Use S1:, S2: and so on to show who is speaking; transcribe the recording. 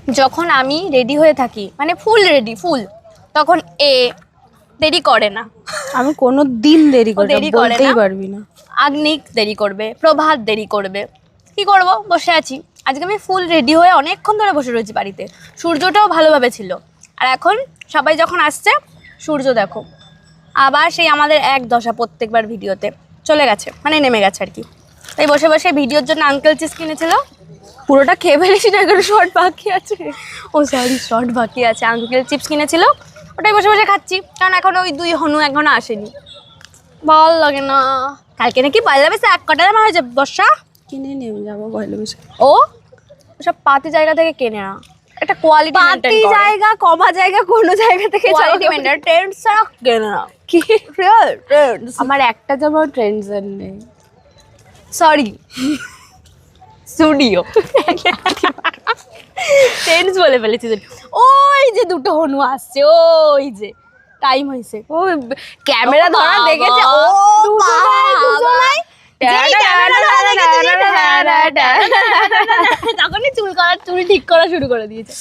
S1: যখন আমি রেডি হয়ে থাকি মানে ফুল রেডি ফুল, তখন এ দেরি করে না।
S2: আমি কোনো দিন দেরি
S1: ও
S2: করি না,
S1: দেরি করে
S2: বলতেই
S1: না।
S2: পারবি না।
S1: আগনিক দেরি করবে, প্রভাত দেরি করবে, কি করব, বসে আছি। আজকে আমি ফুল রেডি হয়ে অনেকক্ষণ ধরে বসে রয়েছি বাড়িতে। সূর্যটাও ভালোভাবে ছিল। আর এখন সবাই যখন আসছে, সূর্য দেখো আবার সেই আমাদের এক দশা প্রত্যেকবার ভিডিওতে চলে গেছে, মানে নেমে গেছে আর কি। তাই বসে বসে ভিডিওর জন্য আঙ্কেল চিপস কিনেছিল, পুরোটা খেয়ে ফেলেছি না, এখনো শর্ট বাকি আছে। ও সরি, শর্ট বাকি আছে। আঙ্কেল চিপস কিনেছিল, ওটাই বসে বসে খাচ্ছি, কারণ এখনো ওই 2 হনু এখনো আসেনি। ভালো লাগে না। কালকে নাকি পয়লা বৈশাখ, এক কটা দাম হয়েছে বর্ষা।
S2: কিনে নিয়ে যাবো পয়লা বৈশাখ।
S1: ও সব পাতি জায়গা থেকে কেনে না, একটা কোয়ালিটি মেইনটেইন
S2: পাতি
S1: করে।
S2: জায়গা কমা জায়গা কোনো জায়গা থেকে
S1: কোয়ালিটি মেইনটেইন, ট্রেন্ডস ছাড়া কেনে না।
S2: কি
S1: রিয়েল ট্রেন্ডস।
S2: আমার একটা জামাও ট্রেন্ডস নেই।
S1: সরি, স্টুডিও ট্রেন্ডস বলে ফেলেছি। ওই যে 2 হনু আসছে, ওই যে টাইম হয়েছে।
S2: ও ক্যামেরা ধরা
S1: বাবা,
S2: দেখেছে, ও দুজনাই
S1: তখনই চুল ঠিক করা শুরু করে দিয়েছে।